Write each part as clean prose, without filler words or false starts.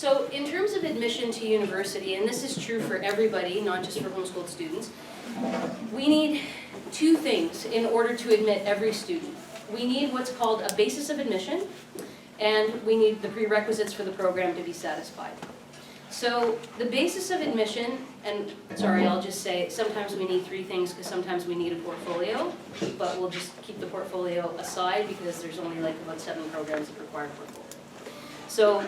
So in terms of admission to university, and this is true for everybody, not just for homeschooled students, we need two things in order to admit every student. We need what's called a basis of admission, and we need the prerequisites for the program to be satisfied. So the basis of admission, and sorry, I'll just say sometimes we need three things because sometimes we need a portfolio, but we'll just keep the portfolio aside because there's only like about 7 programs that require a portfolio. So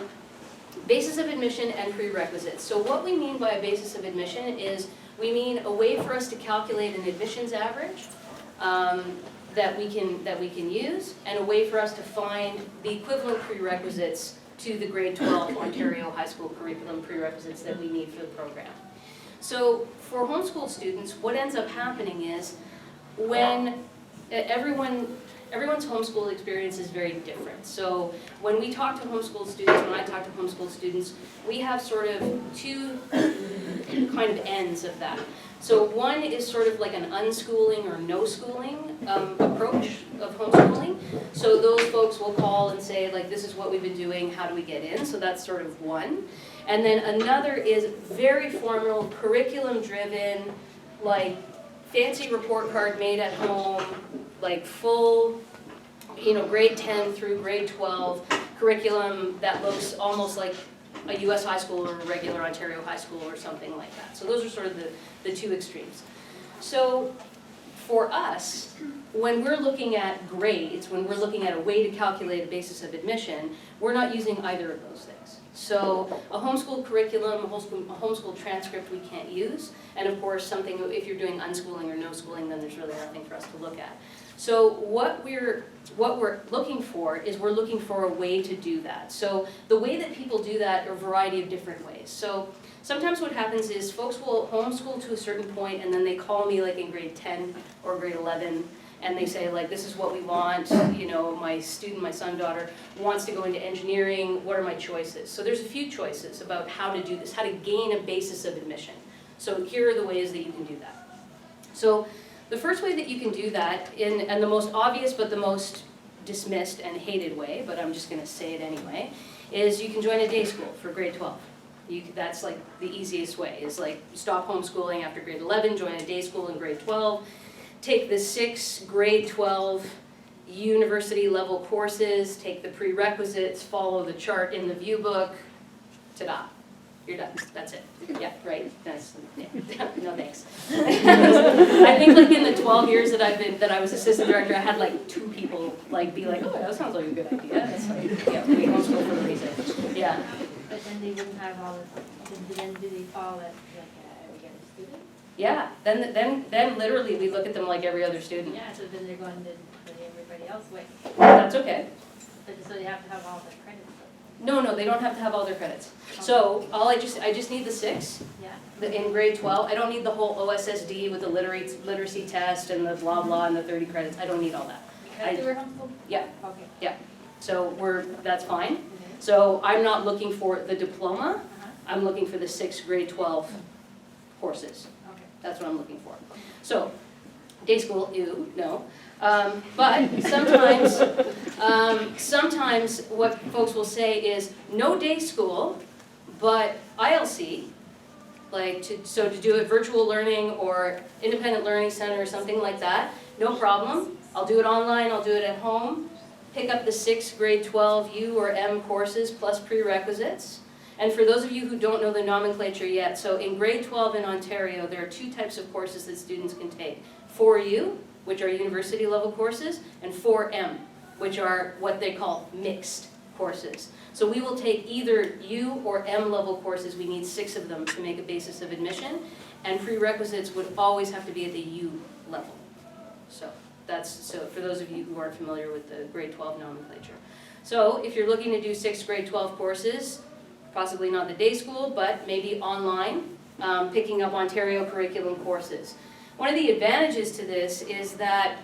basis of admission and prerequisites. So what we mean by a basis of admission is we mean a way for us to calculate an admissions average that we can use, and a way for us to find the equivalent prerequisites to the grade 12 Ontario high school curriculum prerequisites that we need for the program. So for homeschool students, what ends up happening is when everyone's homeschool experience is very different. So when we talk to homeschool students, when I talk to homeschool students, we have sort of two kind of ends of that. So one is sort of like an unschooling or no schooling approach of homeschooling. So those folks will call and say, like, this is what we've been doing, how do we get in? So that's sort of one. And then another is very formal, curriculum driven, like fancy report card made at home, like full, grade 10 through grade 12 curriculum that looks almost like a US high school or a regular Ontario high school or something like that. So those are sort of the two extremes. So for us, when we're looking at grades, when we're looking at a way to calculate a basis of admission, we're not using either of those things. So a homeschool curriculum, a homeschool transcript we can't use, and of course something, if you're doing unschooling or no schooling, then there's really nothing for us to look at. So what we're looking for is we're looking for a way to do that. So the way that people do that are a variety of different ways. So sometimes what happens is folks will homeschool to a certain point and then they call me like in grade 10 or grade 11 and they say like, this is what we want, my student, my son, daughter wants to go into engineering, what are my choices? So there's a few choices about how to do this, how to gain a basis of admission. So here are the ways that you can do that. So the first way that you can do that, and the most obvious but the most dismissed and hated way, but I'm just going to say it anyway, is you can join a day school for grade 12. That's like the easiest way, is like stop homeschooling after grade 11, join a day school in grade 12, take the 6 grade 12 university level courses, take the prerequisites, follow the chart in the view book, ta-da. You're done. That's it. Yeah, right. That's no thanks. I think like in the 12 years that I was assistant director, I had like 2 people like be like, oh, that sounds like a good idea. That's like, yeah, we homeschool for a reason. Yeah. But then they wouldn't have all the. Then do they fall at like a regular student? Yeah. Then literally we look at them like every other student. Yeah. So then they're going to everybody else. Wait. That's okay. So they have to have all the credits. No, they don't have to have all their credits. So I just need the 6 in grade 12. I don't need the whole OSSD with the literacy test and the blah blah and the 30 credits. I don't need all that. Because they were homeschooled? Yeah. Okay. Yeah. So that's fine. Okay. So I'm not looking for the diploma. I'm looking for the 6 grade 12 courses. Okay. That's what I'm looking for. So day school, ew, no. But sometimes what folks will say is no day school, but ILC, so to do it virtual learning or independent learning center or something like that, no problem. I'll do it online, I'll do it at home. Pick up the 6 grade 12 U or M courses plus prerequisites. And for those of you who don't know the nomenclature yet, so in grade 12 in Ontario, there are 2 types of courses that students can take. 4U, which are university level courses, and 4M, which are what they call mixed courses. So we will take either U or M level courses. We need 6 of them to make a basis of admission, and prerequisites would always have to be at the U level. So for those of you who aren't familiar with the grade 12 nomenclature. So if you're looking to do 6 grade 12 courses, possibly not the day school, but maybe online, picking up Ontario curriculum courses. One of the advantages to this is that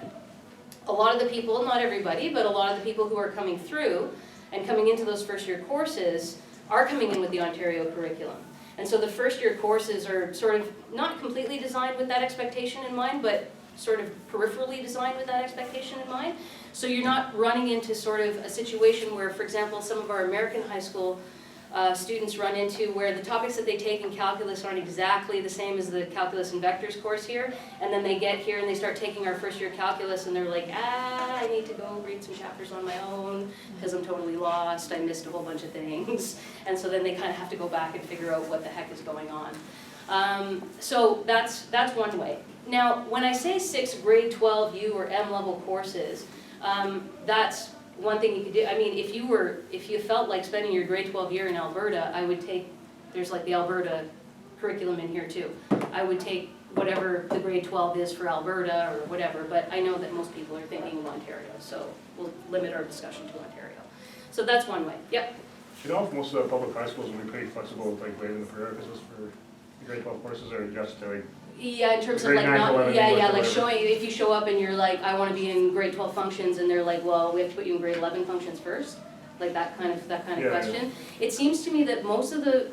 a lot of the people, not everybody, but a lot of the people who are coming through and coming into those first year courses are coming in with the Ontario curriculum. And so the first year courses are sort of not completely designed with that expectation in mind, but sort of peripherally designed with that expectation in mind. So you're not running into sort of a situation where, for example, some of our American high school students run into where the topics that they take in calculus aren't exactly the same as the calculus and vectors course here, and then they get here and they start taking our first year calculus and they're like, I need to go read some chapters on my own because I'm totally lost, I missed a whole bunch of things, and so then they kind of have to go back and figure out what the heck is going on. So that's one way. Now, when I say 6 grade 12 U or M level courses, that's one thing you could do. I mean, if you felt like spending your grade 12 year in Alberta, I would take, there's like the Alberta curriculum in here too. I would take whatever the grade 12 is for Alberta or whatever, but I know that most people are thinking of Ontario, so we'll limit our discussion to Ontario. So that's one way. Yep. You know, if most of the public high schools will be pretty flexible with like waiving the prerequisites for the grade 12 courses, or just like Yeah, in terms of grade like 9 to not, 11 yeah, English yeah, or like whatever. showing, if you show up and you're like, I wanna be in grade 12 functions, and they're like, well, we have to put you in grade 11 functions first, like that kind of Yeah, question. It seems to me that most of the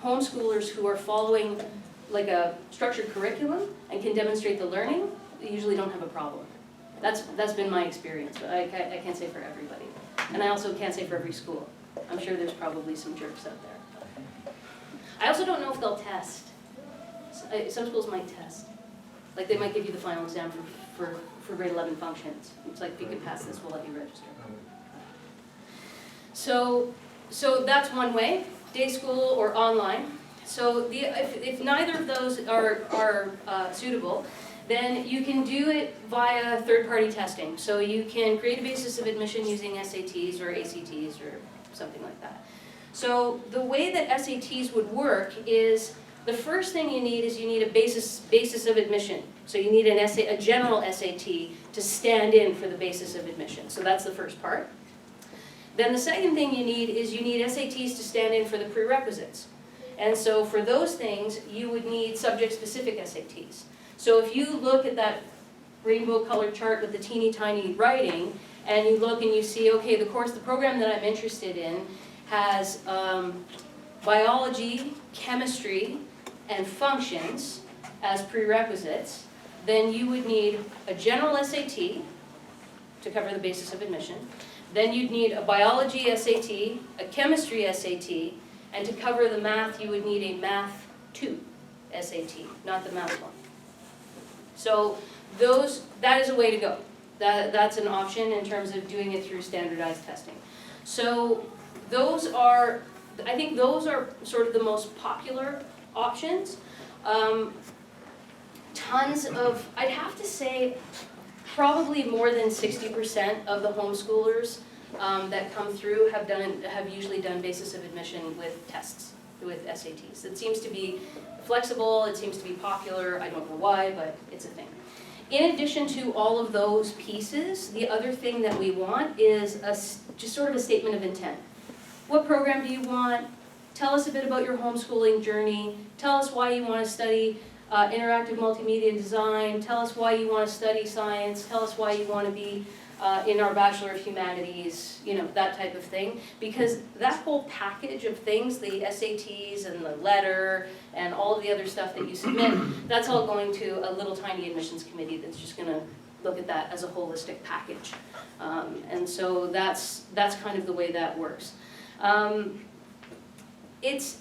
homeschoolers who are following like a structured curriculum and can demonstrate the learning, they usually don't have a problem. That's been my experience, but I can't say for everybody. And I also can't say for every school. I'm sure there's probably some jerks out there. I also don't know if they'll test. Some schools might test. Like they might give you the final exam for grade 11 functions. It's like, if you can pass this, we'll let you register. So that's one way, day school or online. So if neither of those are suitable, then you can do it via third-party testing. So you can create a basis of admission using SATs or ACTs or something like that. So the way that SATs would work is, the first thing you need is you need a basis of admission. So you need a general SAT to stand in for the basis of admission. So that's the first part. Then the second thing you need is you need SATs to stand in for the prerequisites. And so for those things, you would need subject-specific SATs. So if you look at that rainbow-colored chart with the teeny tiny writing, and you look and you see, okay, the program that I'm interested in has biology, chemistry, and functions as prerequisites, then you would need a general SAT to cover the basis of admission. Then you'd need a biology SAT, a chemistry SAT, and to cover the math, you would need a math 2 SAT, not the math 1. So that is a way to go. That's an option in terms of doing it through standardized testing. So I think those are sort of the most popular options. I'd have to say, probably more than 60% of the homeschoolers that come through have usually done basis of admission with tests, with SATs. It seems to be flexible, it seems to be popular, I don't know why, but it's a thing. In addition to all of those pieces, the other thing that we want is just sort of a statement of intent. What program do you want? Tell us a bit about your homeschooling journey. Tell us why you want to study interactive multimedia design. Tell us why you want to study science. Tell us why you want to be in our Bachelor of Humanities, that type of thing. Because that whole package of things, the SATs and the letter and all of the other stuff that you submit, that's all going to a little tiny admissions committee that's just going to look at that as a holistic package. And so that's kind of the way that works. It's